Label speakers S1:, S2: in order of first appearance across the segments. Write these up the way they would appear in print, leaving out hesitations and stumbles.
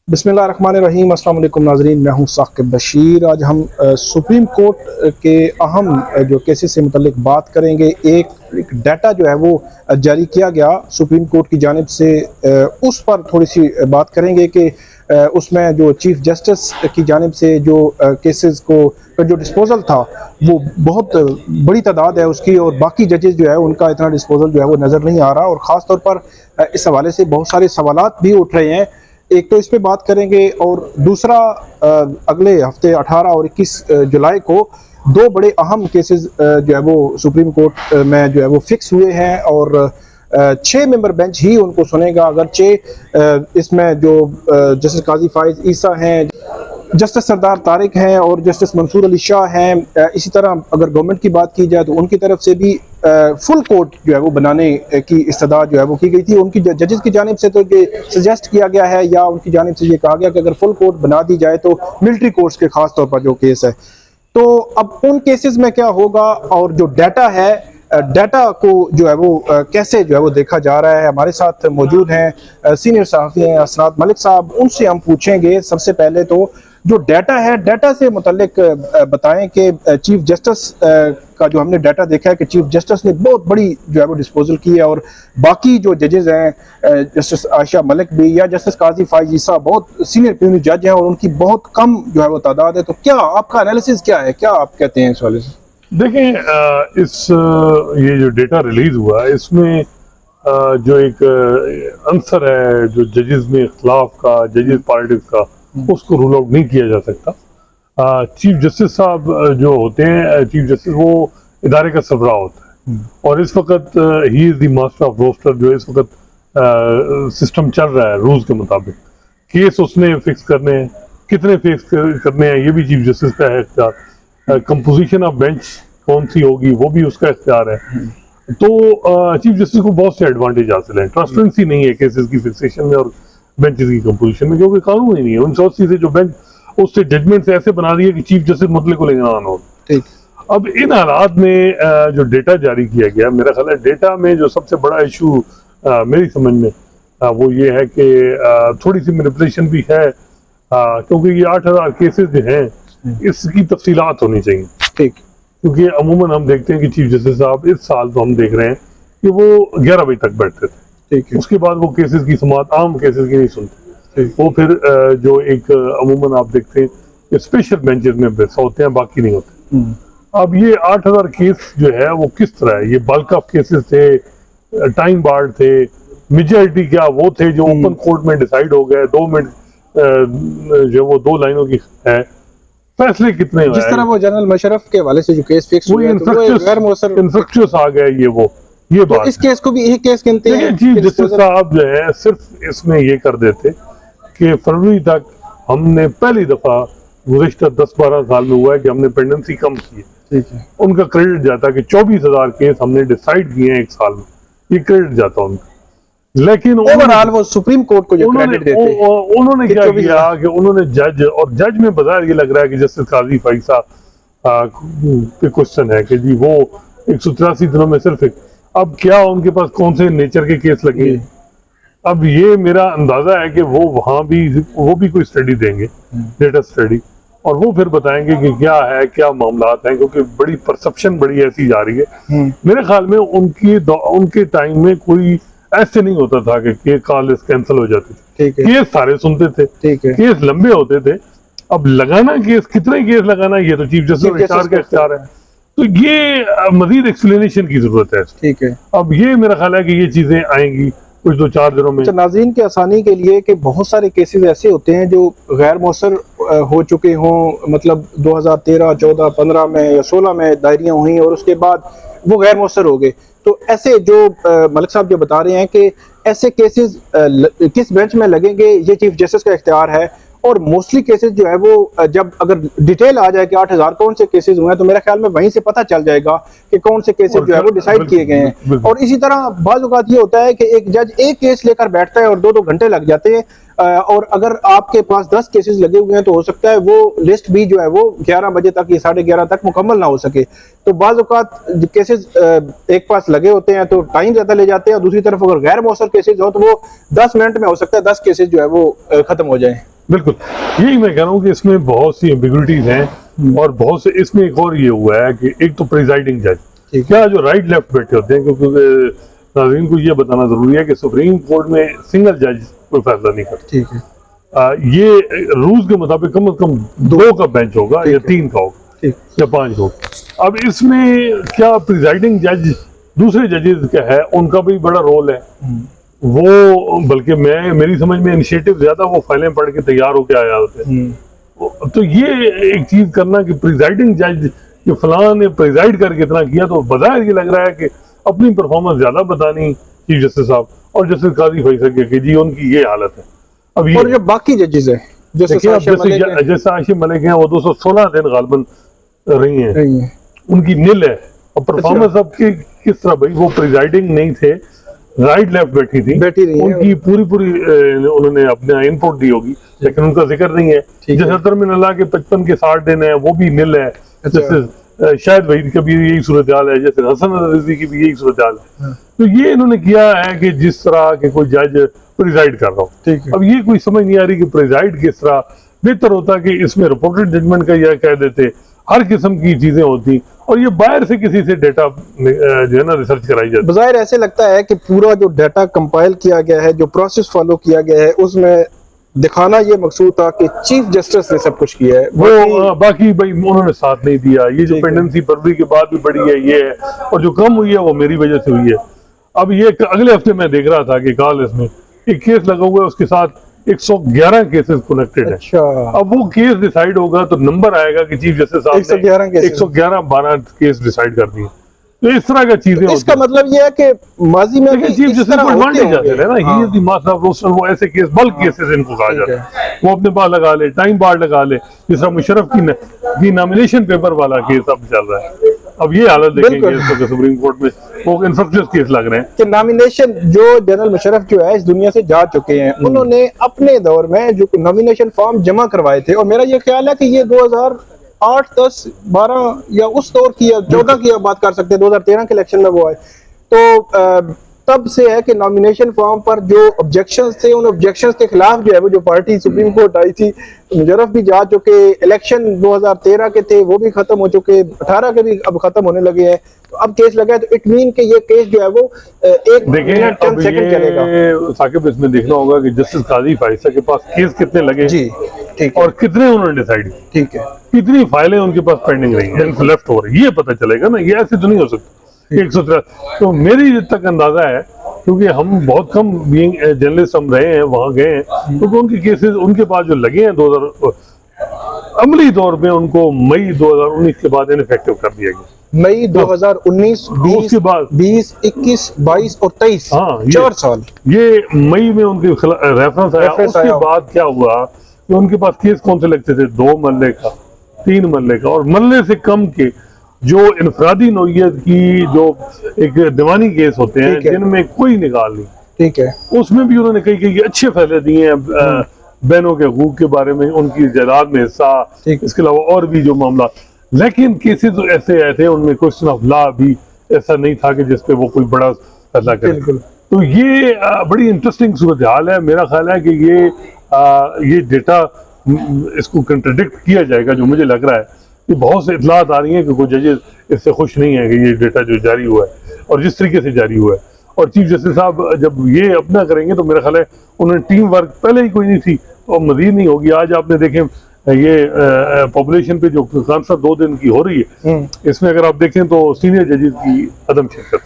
S1: बिस्मिल्लाहिर्रहमानिर्रहीम। अस्सलाम वालेकुम नाज़रीन, मैं हूं साकिब बशीर। आज हम सुप्रीम कोर्ट के अहम जो केसेस से मुतल्लिक बात करेंगे। एक डाटा जो है वो जारी किया गया सुप्रीम कोर्ट की जानिब से, उस पर थोड़ी सी बात करेंगे कि उसमें जो चीफ जस्टिस की जानिब से जो केसेस को जो डिस्पोजल था वो बहुत बड़ी तादाद है उसकी, और बाकी जजेस जो है उनका इतना डिस्पोजल जो है वो नज़र नहीं आ रहा। और ख़ास तौर पर इस हवाले से बहुत सारे सवालात भी उठ रहे हैं। एक तो इस पे बात करेंगे, और दूसरा अगले हफ्ते 18 और 21 जुलाई को दो बड़े अहम केसेस जो है वो सुप्रीम कोर्ट में जो है वो फिक्स हुए हैं, और 6 मेंबर बेंच ही उनको सुनेगा। अगरचे इसमें जो जस्टिस काजी फाइज ईसा हैं, जस्टिस सरदार तारिक हैं और जस्टिस मंसूर अली शाह हैं। इसी तरह अगर गवर्नमेंट की बात की जाए तो उनकी तरफ से भी फुल कोर्ट जो है वो बनाने की इस्तदा जो है वो की गई थी। उनकी जजेस की जानिब से तो ये सजेस्ट किया गया है, या उनकी जानिब से ये कहा गया कि अगर फुल कोर्ट बना दी जाए तो मिलिट्री कोर्ट्स के खास तौर पर जो केस है, तो अब उन केसेस में क्या होगा, और जो डाटा है, डाटा को जो है वो कैसे जो है वो देखा जा रहा है। हमारे साथ मौजूद हैं सीनियर सहाफ़ी हैं असरात मलिक साहब। उनसे हम पूछेंगे सबसे पहले तो जो डाटा है, डाटा से मुतल्लिक बताएं कि चीफ जस्टिस का जो हमने डाटा देखा है कि चीफ जस्टिस ने बहुत बड़ी जो है वो डिस्पोजल की है, और बाकी जो जजेस हैं जस्टिस आयशा मलिक भी या जस्टिस काजी फाइज ईसा बहुत सीनियर प्यूनी जज हैं, और उनकी बहुत कम जो है वो तादाद है। तो क्या आपका एनालिसिस क्या है, क्या आप कहते हैं इस वाले से?
S2: देखें, ये जो डेटा रिलीज हुआ है इसमें जो एक आंसर है जो जजेस में इख्तलाफ का, जजेस पॉलिटिक्स का, उसको रूल आउट नहीं किया जा सकता। चीफ जस्टिस साहब जो होते हैं, चीफ जस्टिस वो इदारे का सरबराह होता है, और इस वक्त he is the master of roster. जो इस वक्त सिस्टम चल रहा है रूल्स के मुताबिक, केस उसने फिक्स करने हैं, कितने फिक्स करने हैं ये भी चीफ जस्टिस का है इख्तियार। कंपोजिशन ऑफ बेंच कौन सी होगी वो भी उसका इख्तियार है। तो चीफ जस्टिस को बहुत से एडवांटेज हासिल है। ट्रांसपेरेंसी नहीं है केसेस की फिक्सेशन में और बेंचेस की कंपोजिशन में, क्योंकि कानून ही नहीं है। 1980 से जो बेंच उससे जजमेंट ऐसे बना दिए कि चीफ जस्टिस मुतले को लेना आना हो। अब इन हालात में जो डेटा जारी किया गया, मेरा ख्याल है डेटा में जो सबसे बड़ा इशू मेरी समझ में वो ये है कि थोड़ी सी मैनिपुलेशन भी है, क्योंकि ये 8000 केसेस जो हैं इसकी तफसीलात होनी चाहिए।
S1: ठीक,
S2: क्योंकि अमूमन हम देखते हैं कि चीफ जस्टिस साहब इस साल तो हम देख रहे हैं कि वो 11 बजे तक बैठते थे।
S1: ठीक है।
S2: उसके बाद वो केसेस की समाअत आम केसेस की नहीं सुनते। वो फिर जो एक अमूमन आप देखते हैं कि स्पेशल बेंचेस में बैठा होते हैं, बाकी नहीं होते। अब ये 8000 केस जो है वो किस तरह है? ये बल्क ऑफ केसेस थे, टाइम बार्ड थे, मेजॉरिटी क्या वो थे जो ओपन कोर्ट में डिसाइड हो गए। 2 मिनट जो वो 2 लाइनों की है, फैसले कितने
S1: जिस तरह वो जनरल मुशर्रफ के हवाले से जो केस फिक्स हुआ है, तो
S2: इन्फ्रक्चर्स आ गए। ये बात
S1: इस केस को भी एक केस गिनते हैं।
S2: चीफ जस्टिस साहब जो है सिर्फ इसमें ये कर देते कि फरवरी तक हमने पहली दफा गुज़िश्ता 10-12 साल में हुआ है कि हमने पेंडेंसी कम की है।
S1: ठीक है।
S2: उनका क्रेडिट जाता कि 24,000 केस हमने डिसाइड किए हैं 1 साल में, ये क्रेडिट जाता उनका। लेकिन
S1: ओवरऑल वो सुप्रीम कोर्ट को जो क्रेडिट देते हैं,
S2: उन्होंने क्या किया कि उन्होंने जज में बाजार ये लग रहा है कि जस्टिस काजी फाइसा पे क्वेश्चन है कि जी वो 183 दिनों में सिर्फ अब क्या उनके पास कौन से नेचर के केस लगे। अब ये मेरा अंदाजा है कि वो वहां भी कोई स्टडी देंगे, डेटा स्टडी, और वो फिर बताएंगे कि क्या है, क्या मामलात हैं, क्योंकि बड़ी परसेप्शन बड़ी ऐसी जा रही है। मेरे ख्याल में उनके टाइम में कोई ऐसे नहीं होता था कि कॉल कैंसिल हो जाती थी। केस सारे सुनते थे, केस लंबे होते थे। अब लगाना केस, कितने केस लगाना, ये तो चीफ जस्टिस का इख्तियार है। तो ये मजीद एक्सप्लेनेशन की जरूरत है।
S1: ठीक है।
S2: अब ये मेरा ख्याल है कि ये चीजें आएंगी कुछ 2-4 दिनों में।
S1: नाज़रीन के आसानी के लिए कि बहुत सारे केसेस ऐसे होते हैं जो गैर मौसर हो चुके हों, मतलब 2013, 14, 15 में या 16 में दायरियाँ हुई और उसके बाद वो गैर मौसर हो गए। तो ऐसे जो मलिक साहब जो बता रहे हैं कि ऐसे केसेस किस बेंच में लगेंगे, ये चीफ जस्टिस का इख्तियार है। और मोस्टली केसेस जो है वो जब अगर डिटेल आ जाए कि 8000 कौन से केसेस हुए हैं, तो मेरे ख्याल में वहीं से पता चल जाएगा कि कौन से केसेस जो है वो डिसाइड किए गए हैं। और इसी तरह बाज़ औक़ात ये होता है कि एक जज एक केस लेकर बैठता है और 2-2 घंटे लग जाते हैं, और अगर आपके पास 10 केसेस लगे हुए हैं तो हो सकता है वो लिस्ट भी जो है वो 11 बजे तक या 11:30 तक मुकम्मल ना हो सके। तो बाज़ औक़ात केसेस एक पास लगे होते हैं तो टाइम ज़्यादा ले जाते हैं, और दूसरी तरफ अगर गैर मौसर केसेस हो तो वो 10 मिनट में हो सकता है 10 केसेस जो है वो ख़त्म हो जाए।
S2: बिल्कुल, यही मैं कह रहा हूँ कि इसमें बहुत सी एम्बिग्युइटीज हैं और बहुत से इसमें एक और ये हुआ है कि एक तो प्रिजाइडिंग जज, क्या जो राइट लेफ्ट बैठे होते हैं, क्योंकि नाज़रीन को ये बताना जरूरी है कि सुप्रीम कोर्ट में सिंगल जज कोई फैसला नहीं करता।
S1: ठीक है,
S2: ये रूल्स के मुताबिक कम से कम 2 का बेंच होगा या 3 का होगा या 5 होगा। अब इसमें क्या प्रिजाइडिंग जज दूसरे जजेस का है, उनका भी बड़ा रोल है। वो बल्कि मेरी समझ में इनिशिएटिव ज्यादा वो फाइलें पढ़ के तैयार होके आया होते हैं। तो ये एक चीज करना कि प्रिजाइडिंग जज कि फलां ने प्रिजाइड करके इतना किया, तो बजाय ये लग रहा है कि अपनी परफॉर्मेंस ज्यादा बतानी चीफ जस्टिस साहब और जस्टिस काजी फैसल के जी उनकी ये हालत है। अब ये
S1: और जो बाकी जजेस हैं जैसे
S2: आशिम मलिक हैं, वो 216 दिन गालबन रही हैं, उनकी नील है। अब परफॉर्मेंस अब किस तरह भाई, वो प्रिजाइडिंग नहीं थे, राइट लेफ्ट बैठी थी, उनकी पूरी उन्होंने अपने इनपुट दी होगी, लेकिन उनका जिक्र नहीं है। जैसे तरमिनल्लाह के 55 के 60 दिन है, वो भी नील है। जैसे शायद वहीद का भी यही सूरत हाल है, जैसे हसन रज़वी की भी यही सूरत हाल है। तो ये इन्होंने किया है कि जिस तरह के कोई जज प्रिजाइड कर रहा हो। अब ये कोई समझ नहीं आ रही कि प्रिजाइड किस तरह, बेहतर होता कि इसमें रिपोर्टेड जजमेंट का यह कह देते, हर किस्म की चीजें होती और ये बाहर से किसी से डेटा जो है ना रिसर्च कराई जाती।
S1: बज़ाहिर ऐसे लगता है कि पूरा जो डाटा कंपाइल किया गया है, जो प्रोसेस फॉलो किया गया है, उसमें दिखाना ये मकसूद था कि चीफ जस्टिस ने सब कुछ किया है,
S2: वो बाकी भाई उन्होंने साथ नहीं दिया। ये जो पेंडेंसी फरवरी के बाद भी बढ़ी है ये है, और जो कम हुई है वो मेरी वजह से हुई है। अब ये अगले हफ्ते मैं देख रहा था कि कल इसमें एक केस लगा हुआ है, उसके साथ 111 केसेस कनेक्टेड है।
S1: अच्छा।
S2: अब वो केस डिसाइड होगा तो नंबर आएगा कि चीफ जस्टिस साहब 111-12 केस डिसाइड कर दिए। तो इस तरह का चीजें
S1: तो इसका मतलब ये है कि माजी में
S2: चीफ जस्टिस को एडवांटेज आते हैं ना, he is the master of roster. वो ऐसे केस बल्क केसेस इनको कहा जाता है, वो अपने पास लगा ले, टाइम बार लगा ले। जिस तरह मुशर्रफ की नॉमिनेशन पेपर वाला केस अब चल रहा है, अब ये हालत देखेंगे सुप्रीम कोर्ट में वो इंफ्रक्चर केस लग रहे हैं
S1: कि नॉमिनेशन जो जनरल मुशर्रफ जो है इस दुनिया से जा चुके हैं, उन्होंने अपने दौर में जो नॉमिनेशन फॉर्म जमा करवाए थे, और मेरा ये ख्याल है कि ये 2008, 10, 12 या उस दौर की या 14 की बात कर सकते हैं, 2013 के इलेक्शन में वो आए, तो तब से है कि नॉमिनेशन फॉर्म पर जो ऑब्जेक्शंस थे, उन ऑब्जेक्शंस के खिलाफ जो है वो जो पार्टी सुप्रीम कोर्ट आई थी, मुशर्रफ भी जा चुके, इलेक्शन 2013 के थे वो भी खत्म हो चुके, 18 के भी अब खत्म होने लगे हैं, तो अब केस लगा है। तो इट मीन कि ये केस जो है वो एक मिनट चंद सेकंड चलेगा।
S2: साकिब इसमें देखना होगा कि जस्टिस काजी फैसल के पास केस कितने लगे
S1: जी, ठीक
S2: और कितने उन्होंने डिसाइड,
S1: ठीक है,
S2: कितनी फाइलें उनके पास पेंडिंग रही हैं, लेफ्ट हो रही, ये पता चलेगा ना। ये ऐसे तो नहीं हो सकता 113। तो मेरी जब तक अंदाजा है, क्योंकि हम बहुत कम बीइंग जर्नलिस्ट हम रहे हैं, वहां गए हैं, क्योंकि उनके केसेस उनके पास जो लगे हैं 2000 अमली दौर में, उनको मई 2019 के बाद इनफेक्टिव कर दिया गया।
S1: मई 2019, 20, 20, 21, 22 और 23, हाँ, 4 साल
S2: ये मई में उनके रेफरेंस आया। उसके बाद क्या हुआ कि उनके पास केस कौन से लगते थे, 2 मरले का, 3 मरले का, और मरले से कम के जो इनफरादी नौइयत की जो एक दीवानी केस होते हैं जिनमें कोई निकाल नहीं, ठीक है, उसमें भी उन्होंने कई अच्छे फैसले दिए हैं बहनों के हकूक के बारे में, उनकी जायदाद में हिस्सा, इसके अलावा और भी जो मामला। लेकिन केसेस तो ऐसे आए थे उनमें क्वेश्चन ऑफ लॉ भी ऐसा नहीं था कि जिसपे वो कोई बड़ा फैसला करे। तो ये बड़ी इंटरेस्टिंग सूरत हाल है। मेरा ख्याल है कि ये डेटा इसको कंट्राडिक्ट किया जाएगा, जो मुझे लग रहा है कि बहुत से इतलात आ रही हैं कि कोई जजेस इससे खुश नहीं है कि ये डेटा जो जारी हुआ है और जिस तरीके से जारी हुआ है। और चीफ जस्टिस साहब जब ये अपना करेंगे तो मेरा ख्याल है उन्होंने टीम वर्क पहले ही कोई नहीं थी और मजीद नहीं होगी। आज आपने देखें ये पॉपुलेशन पे जो कॉन्फ्रेंस 2 दिन की हो रही है, इसमें अगर आप देखें तो सीनियर जजेस की अदम शिरकत,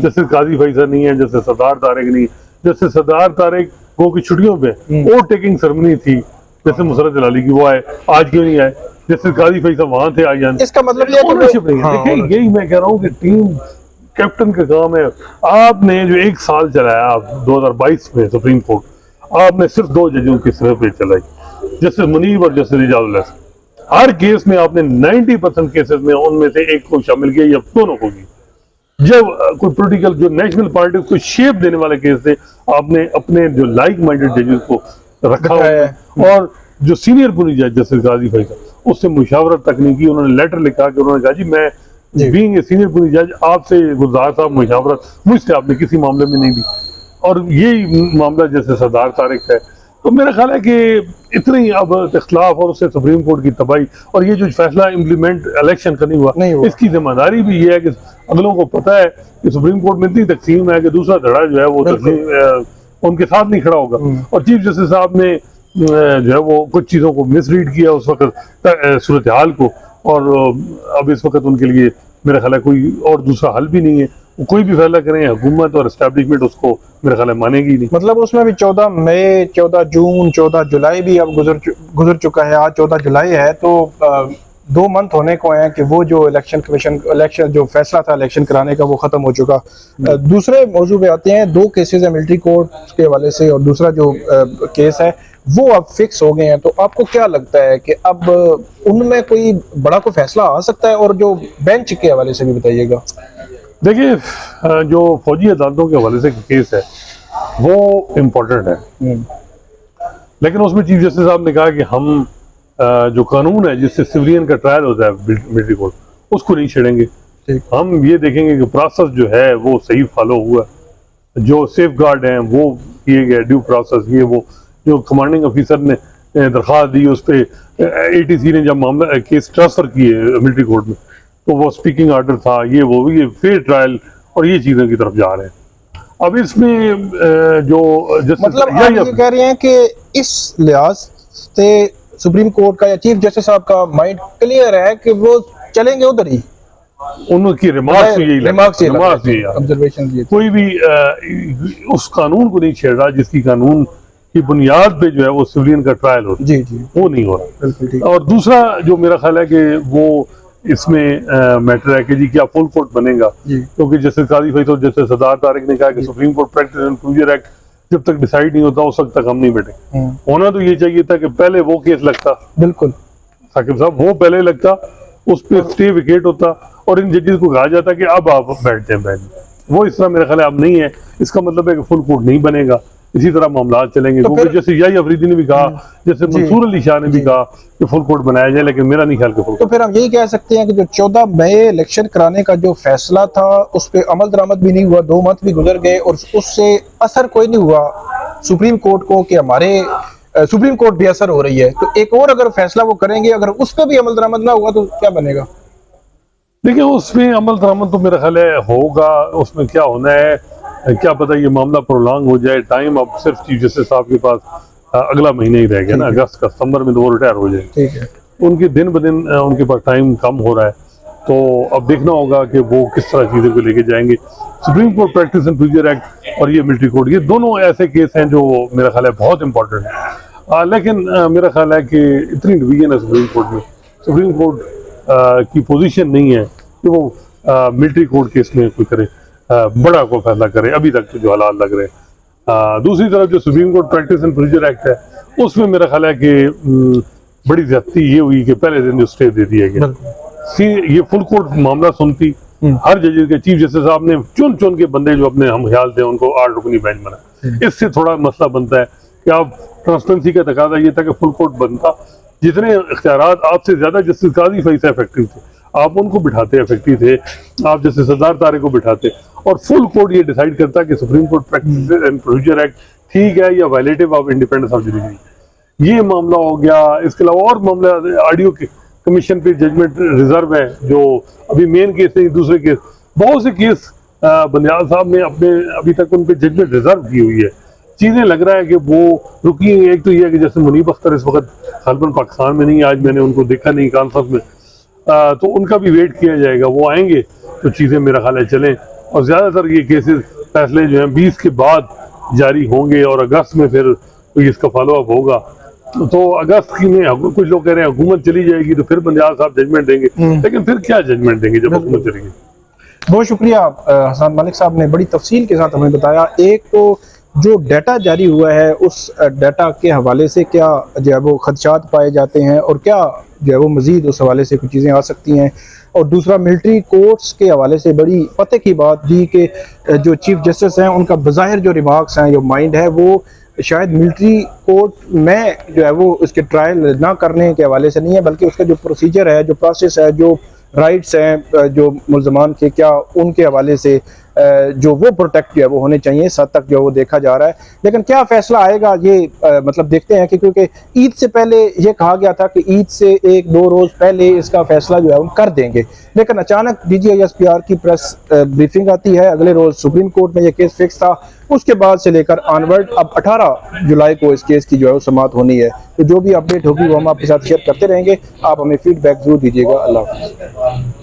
S2: जैसे काजी फैसल नहीं है, जैसे सरदार तारिक नहीं, जैसे सरदार तारिक वो की छुट्टियों पे वोट टेकिंग सेरेमनी थी, जैसे मुसरत जलाली की, वो आए, आज क्यों नहीं आए, जैसे काजी फैसल वहां थे, आ जाए।
S1: इसका मतलब ये
S2: ओनरशिप नहीं है। देखिए यही मैं कह रहा हूँ कि टीम कैप्टन का काम है। आपने जो 1 साल चलाया 2022 में सुप्रीम कोर्ट, आपने सिर्फ 2 जजों की सिर्फ पे चलाई, जस्टिस मुनीब और जस्टिस इजाजुल। हर केस में आपने 90% केसेस में उनमें से एक को शामिल किया या दोनों को किया। जब कोई पॉलिटिकल जो नेशनल पार्टी को शेप देने वाले केस थे, आपने अपने जो लाइक माइंडेड जजेस को रखा है, और जो सीनियर पुलिस जज जस्टिस काजी फैसल उससे मुशावरत तक नहीं की। उन्होंने लेटर लिखा कि उन्होंने कहा जी मैं बीइंग ए सीनियर पुलिस जज आपसे गुलजार साहब मुशावरत मुझसे आपने किसी मामले में नहीं दी। और यही मामला जैसे सरदार तारिक है, तो मेरा ख्याल है कि इतनी अब इख्तलाफ और उससे सुप्रीम कोर्ट की तबाही और ये जो फैसला इम्प्लीमेंट इलेक्शन का नहीं हुआ, इसकी जिम्मेदारी भी ये है कि अगलों को पता है कि सुप्रीम कोर्ट में इतनी तकसीम है कि दूसरा धड़ा जो है वो तकसीम उनके साथ नहीं खड़ा होगा। और चीफ जस्टिस साहब ने जो है वो कुछ चीज़ों को मिसरीड किया उस वक्त सूरत हाल को, और अब इस वक्त उनके लिए मेरा ख्याल है कोई और दूसरा हल भी नहीं है। वो कोई भी फैसला करें हुकूमत और एस्टेब्लिशमेंट उसको मेरा ख्याल है मानेगी नहीं।
S1: मतलब उसमें भी 14 मई, 14 जून, 14 जुलाई भी अब गुजर चुका है। आज 14 जुलाई है, तो 2 मंथ होने को हैं कि वो जो इलेक्शन जो फैसला था इलेक्शन कराने का वो खत्म हो चुका। दूसरे मौजू पे आते हैं। 2 केसेस है मिलिट्री कोर्ट के हवाले से, और दूसरा जो केस है वो अब फिक्स हो गए हैं। तो आपको क्या लगता है कि अब उनमें कोई बड़ा कोई फैसला आ सकता है? और जो बेंच के हवाले से भी बताइएगा।
S2: देखिए, जो फौजी अदालतों के हवाले से केस है वो इम्पोर्टेंट है, लेकिन उसमें चीफ जस्टिस साहब ने कहा कि हम जो कानून है जिससे सिविलियन का ट्रायल होता है मिलिट्री कोर्ट, उसको नहीं छेड़ेंगे। हम ये देखेंगे कि प्रोसेस जो है वो सही फॉलो हुआ, जो सेफ गार्ड हैं वो किए गए, ड्यू प्रोसेस ये वो जो कमांडिंग ऑफिसर ने दरख्वास्त दी उस पर ATC ने जब मामला केस ट्रांसफर किए मिलिट्री कोर्ट में, तो वो स्पीकिंग ऑर्डर था, ये वो ये फेयर ट्रायल और ये चीज़ों की तरफ जा रहे हैं। अब इसमें जो
S1: मतलब आप ये कह रहे हैं कि इस लिहाज से सुप्रीम कोर्ट का या चीफ जस्टिस साहब का माइंड क्लियर है कि वो चलेंगे उधर ही,
S2: उनकी रिमार्क्स
S1: ऑब्जर्वेशन
S2: कोई भी उस कानून को नहीं छेड़ रहा जिसकी कानून की बुनियाद पे जो है वो सिविलियन का ट्रायल हो
S1: जी
S2: वो नहीं हो रहा।
S1: बिल्कुल ठीक।
S2: और दूसरा जो मेरा ख्याल है कि वो इसमें मैटर है कि जी क्या फुल कोर्ट बनेगा, क्योंकि जैसे काजी फैसल जैसे सरदार तारिक ने कहा कि supreme court practice and procedure act जब तक डिसाइड नहीं होता उस वक्त तक हम नहीं बैठे। होना तो ये चाहिए था कि पहले वो केस लगता,
S1: बिल्कुल
S2: साकिब साहब, वो पहले लगता, उस पर स्टे विकेट होता और इन जजेस को कहा जाता कि अब आप बैठ जाए बैठ। वो इस तरह मेरा ख्याल है अब नहीं है। इसका मतलब है कि फुल कोर्ट नहीं बनेगा, इसी तरह मामला चलेंगे। तो जैसे याही अफरीदी ने भी कहा, जैसे मंसूर अली शाह ने भी कहा कि फुल कोर्ट बनाया जाए, लेकिन मेरा नहीं ख्याल कि फुल।
S1: तो फिर हम यही कह सकते हैं कि जो 14 मई इलेक्शन कराने का जो फैसला था उस पर अमल दरामद भी नहीं हुआ, 2 मंथ भी गुजर गए और उससे असर कोई नहीं हुआ सुप्रीम कोर्ट को कि हमारे सुप्रीम कोर्ट भी असर हो रही है। तो एक और अगर फैसला वो करेंगे, अगर उस पर भी अमल दरामद ना हुआ तो क्या बनेगा?
S2: देखिए, उसमें अमल दरामद तो मेरा ख्याल है होगा। उसमें क्या होना है क्या पता, ये मामला प्रोलॉन्ग हो जाए। टाइम अब सिर्फ चीफ जस्टिस साहब के पास अगला महीना ही रह गया ना, अगस्त का, सितंबर में तो वो रिटायर हो जाए।
S1: ठीक है,
S2: उनके दिन ब दिन उनके पास टाइम कम हो रहा है, तो अब देखना होगा कि वो किस तरह चीज़ों को लेके जाएंगे। Supreme court practice and procedure act और ये मिलिट्री कोड, ये दोनों ऐसे केस हैं जो मेरा ख्याल है बहुत इंपॉर्टेंट है। लेकिन मेरा ख्याल है कि इतनी डिवीजन है सुप्रीम कोर्ट में, सुप्रीम कोर्ट की पोजीशन नहीं है कि वो मिलिट्री कोर्ट केस में कोई करे, बड़ा कोई फैसला करे। अभी तक तो जो हालात लग रहे हैं। दूसरी तरफ जो supreme court practice and procedure act है, उसमें मेरा ख्याल है कि बड़ी ज्यादती ये हुई कि पहले दिन जो स्टे दे दिया गया, ये फुल कोर्ट मामला सुनती, हर जजेस के चीफ जस्टिस साहब ने चुन चुन के बंदे जो अपने हम ख्याल थे उनको 8 रुकनी बेंच बना। इससे थोड़ा मसला बनता है कि आप ट्रांसपेरेंसी का तकाजा ये था कि फुल कोर्ट बनता, जितने इख्तियारात आपसे ज्यादा जस्टिस काजी फैसल इफेक्टिव थे आप उनको बिठाते, इफेक्टिव थे आप जैसे सरदार तारिक को बिठाते, और फुल कोर्ट ये डिसाइड करता कि supreme court practice and procedure act ठीक है या violative of independence of judiciary. ये मामला हो गया। इसके अलावा और मामला ऑडियो के कमीशन पे जजमेंट रिजर्व है, जो अभी मेन केस नहीं, दूसरे केस, बहुत से केस बंदियाल साहब ने अपने अभी तक उन पे जजमेंट रिजर्व की हुई है। चीजें लग रहा है कि वो रुकी। एक तो ये है कि जैसे मुनीब अख्तर इस वक्त खालिबन पाकिस्तान में नहीं, आज मैंने उनको देखा नहीं कॉन्फ्रेंस में, तो उनका भी वेट किया जाएगा, वो आएंगे तो चीज़ें मेरा ख्याल है चलें। और ज़्यादातर ये केसेस फैसले जो हैं 20 के बाद जारी होंगे और अगस्त में फिर कोई इसका फॉलोअप होगा। तो अगस्त की में कुछ लोग कह रहे हैं हुकूमत चली जाएगी तो फिर बंदियाल साहब जजमेंट देंगे, लेकिन फिर क्या जजमेंट देंगे जब हुकूमत चलेगी।
S1: बहुत शुक्रिया हसन मलिक साहब ने बड़ी तफसील के साथ हमें बताया। एक तो जो डाटा जारी हुआ है उस डाटा के हवाले से क्या जो है वो खदशात पाए जाते हैं और क्या जो है वो मज़ीद उस हवाले से कुछ चीज़ें आ सकती हैं, और दूसरा मिलिट्री कोर्ट्स के हवाले से बड़ी पते की बात दी कि जो चीफ जस्टिस हैं उनका बज़ाहिर जो रिमार्क्स हैं, जो माइंड है, वो शायद मिलिट्री कोर्ट में जो है वो उसके ट्रायल ना करने के हवाले से नहीं है, बल्कि उसका जो प्रोसीजर है, जो प्रोसेस है, जो राइट्स हैं जो मुल्ज़मान के, क्या उनके हवाले से जो वो प्रोटेक्ट जो है वो होने चाहिए, इस हद तक जो है वो देखा जा रहा है। लेकिन क्या फैसला आएगा ये मतलब देखते हैं कि क्योंकि ईद से पहले ये कहा गया था कि ईद से 1-2 रोज़ पहले इसका फैसला जो है हम कर देंगे, लेकिन अचानक DGISPR की प्रेस ब्रीफिंग आती है। अगले रोज़ सुप्रीम कोर्ट में ये केस फिक्स था, उसके बाद से लेकर ऑनवर्ड अब 18 जुलाई को इस केस की जो है वो समाअत होनी है। तो जो भी अपडेट होगी वो हम आपके साथ शेयर करते रहेंगे। आप हमें फीडबैक जरूर दीजिएगा। अल्लाह हाफ़िज़।